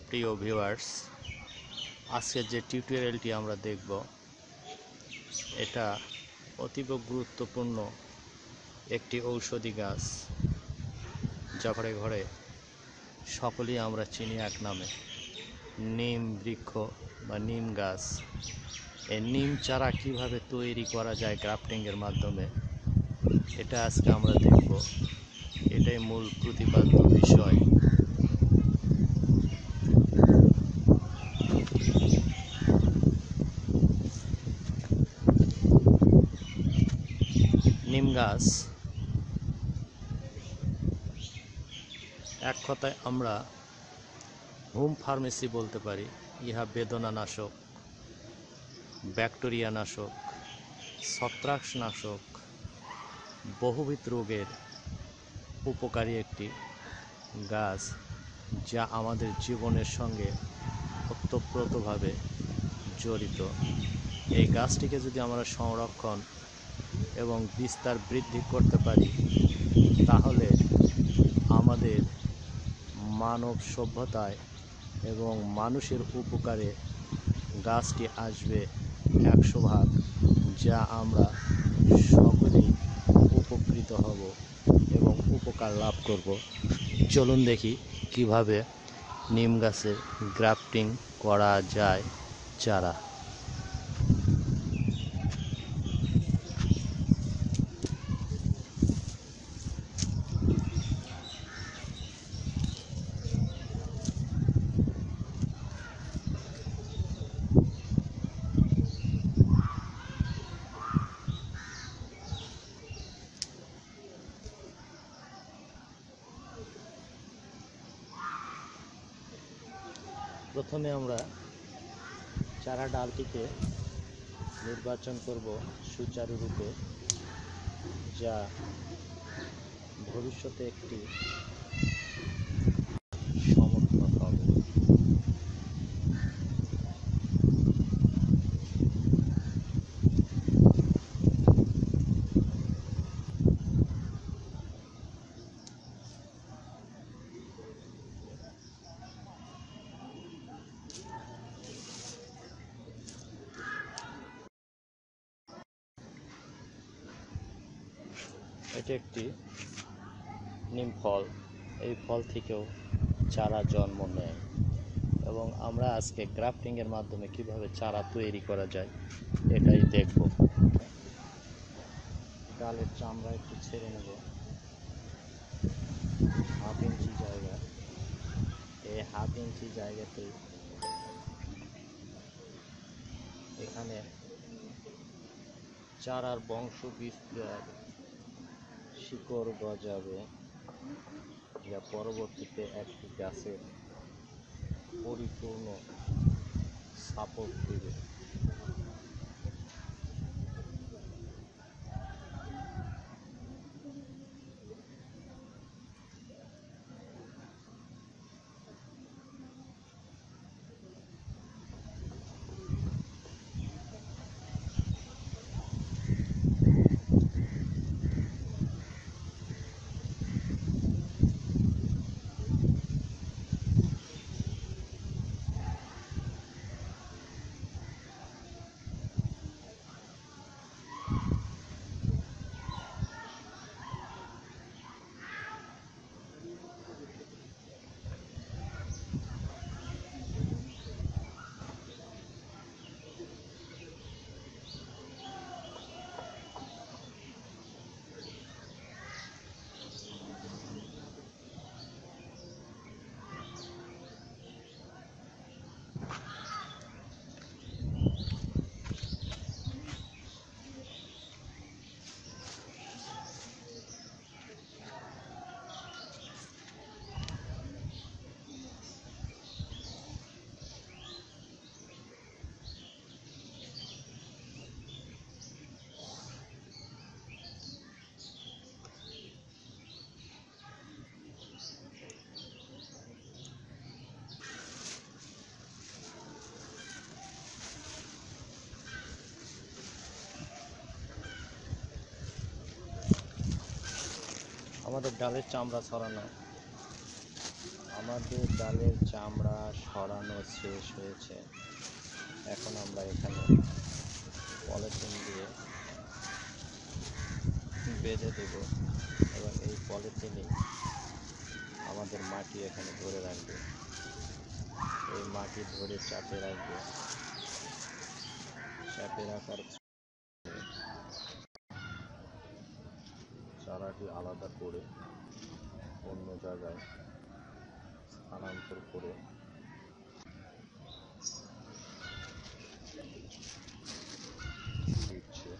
প্রিয় ভিউয়ার্স, আজকের যে টিউটোরিয়ালটি আমরা দেখব এটা অতীব গুরুত্বপূর্ণ একটি ঔষধি গাছ, যা ঘরে ঘরে সকলেই আমরা চিনি এক নামে নিম বৃক্ষ বা নিম গাছ। এই নিম চারা কিভাবে তৈরি করা যায় গ্রাফটিংয়ের মাধ্যমে, এটা আজকে আমরা দেখব। এটাই মূল প্রতিপাদ্য বিষয়। নিম গাছ এক কথায় আমরা হোম ফার্মেসি বলতে পারি। ইহা বেদনানাশক, ব্যাকটেরিয়া নাশক, ছত্রাকনাশক, বহুবিধ রোগের উপকারী একটি গাছ, যা আমাদের জীবনের সঙ্গে ওতপ্রোতভাবে জড়িত। এই গাছটিকে যদি আমরা সংরক্ষণ এবং বিস্তার বৃদ্ধি করতে পারি, তাহলে আমাদের মানব সভ্যতায় এবং মানুষের উপকারে গাছটি আসবে 100 ভাগ, যা আমরা সকলেই উপকৃত হব এবং উপকার লাভ করব। চলুন দেখি কিভাবে নিম গাছের গ্রাফটিং করা যায় চারা। প্রথমে আমরা চারা ডালটিকে নির্বাচন করব সুচারুরূপে, যা ভবিষ্যতে একটি সমর্থক হবে। এটি একটি নিম ফল। এই ফল থেকেও চারা জন্ম নেয় এবং আমরা আজকে গ্রাফটিংয়ের মাধ্যমে কিভাবে চারা তৈরি করা যায় এটাই দেখব। ডালের চামড়া একটু ছেড়ে নেব, 1/2 ইঞ্চি জায়গা। এই 1/2 ইঞ্চি জায়গাতে এখানে চারার বংশ বিস্তার, শিকড় গজাবে, যা পরবর্তীতে একটি গাছের পরিপূর্ণ সাপোর্ট দেবে। আমাদের ডালের চামড়া ছড়ানো, আমাদের ডালের চামড়া ছড়ানো শেষ হয়েছে। এখন আমরা এখানে পলিথিন দিয়ে বেঁধে দেব এবং এই পলিথিনই আমাদের মাটি এখানে ধরে রাখবে। এই মাটি ধরে চাপে রাখবে। চাপে রাখার চারাটি আলাদা করে অন্য জায়গায় স্থানান্তর করে দিচ্ছে।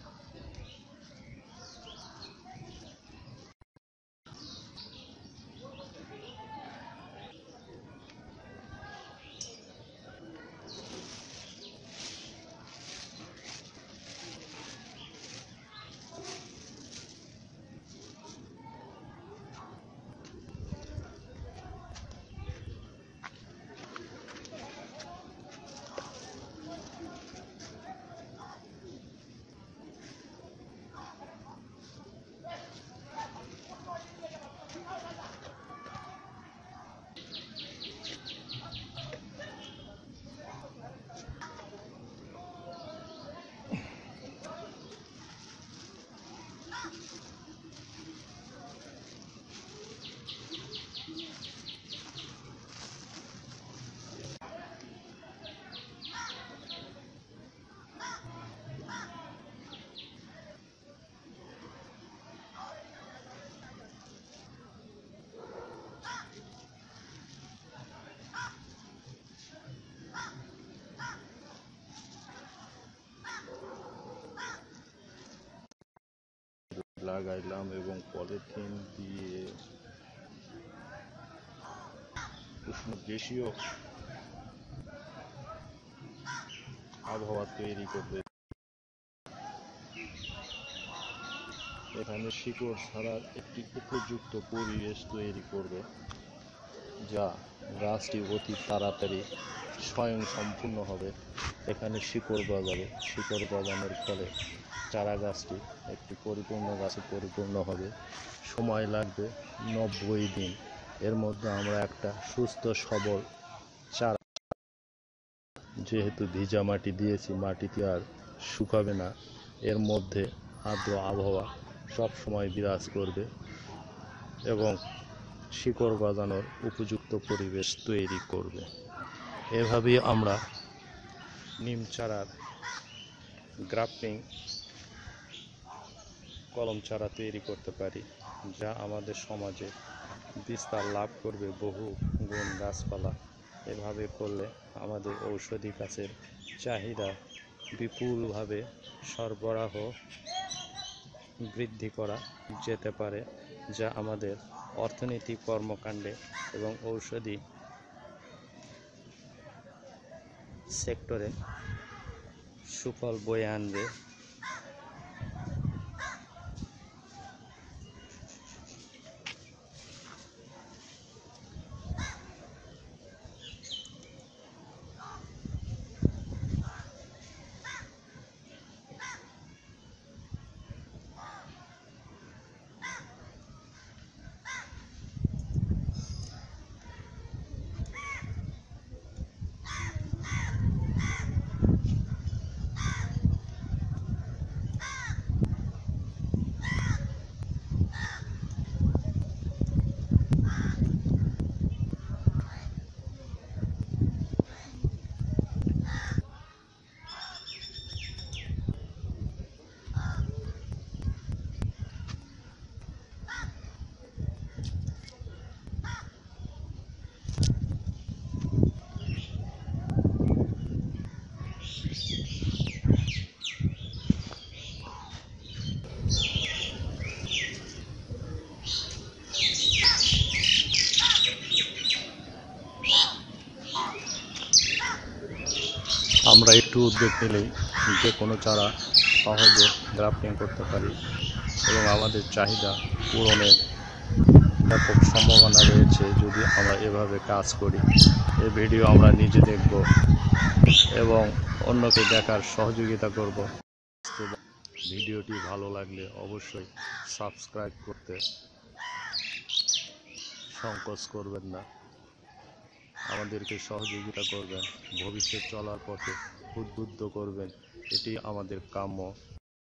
লাগাইলাম এবং পলিথিন দিয়ে উষ্ণ দেশীয় আবহাওয়া তৈরি করবে। এখানে শিকড় ছাড়ার একটি উপযুক্ত পরিবেশ তৈরি করবে, যা গাছটি অতি তাড়াতাড়ি স্বয়ং সম্পূর্ণ হবে। এখানে শিকড় গজাবে। শিকড় গজানোর ফলে চারা গাছটি একটি পরিপূর্ণ গাছে পরিপূর্ণ হবে। সময় লাগবে 90 দিন। এর মধ্যে আমরা একটা সুস্থ সবল চারা, যেহেতু ভিজা মাটি দিয়েছি, মাটিতে আর শুকাবে না, এর মধ্যে আর্দ্র আবহাওয়া সব সময় বিরাজ করবে এবং শিকড় গজানোর উপযুক্ত পরিবেশ তৈরি করবে। এভাবেই আমরা নিম চারার গ্রাফটিং কলম চারা তৈরি করতে পারি, যা আমাদের সমাজে বিস্তার লাভ করবে বহু গুণ গাছপালা। এভাবে করলে আমাদের ঔষধি গাছের চাহিদা বিপুলভাবে সরবরাহ বৃদ্ধি করা যেতে পারে, যা আমাদের অর্থনৈতিক কর্মকাণ্ডে এবং ঔষধি সেক্টরে সুফল বয়ে আনবে। আমরা একটু উদ্যোগ নিলেই যে কোনো চারা সহজে গ্রাফটিং করতে পারি এবং আমাদের চাহিদা পূরণের ব্যাপক সম্ভাবনা রয়েছে যদি আমরা এভাবে কাজ করি। এই ভিডিও আমরা নিজে দেখব এবং অন্যকে দেখার সহযোগিতা করব। ভিডিওটি ভালো লাগলে অবশ্যই সাবস্ক্রাইব করতে সংকোচ করবেন না। আমাদেরকে সহযোগিতা করবেন, ভবিষ্যৎ চলার পথে উদ্বুদ্ধ করবেন, এটি আমাদের কাম্য।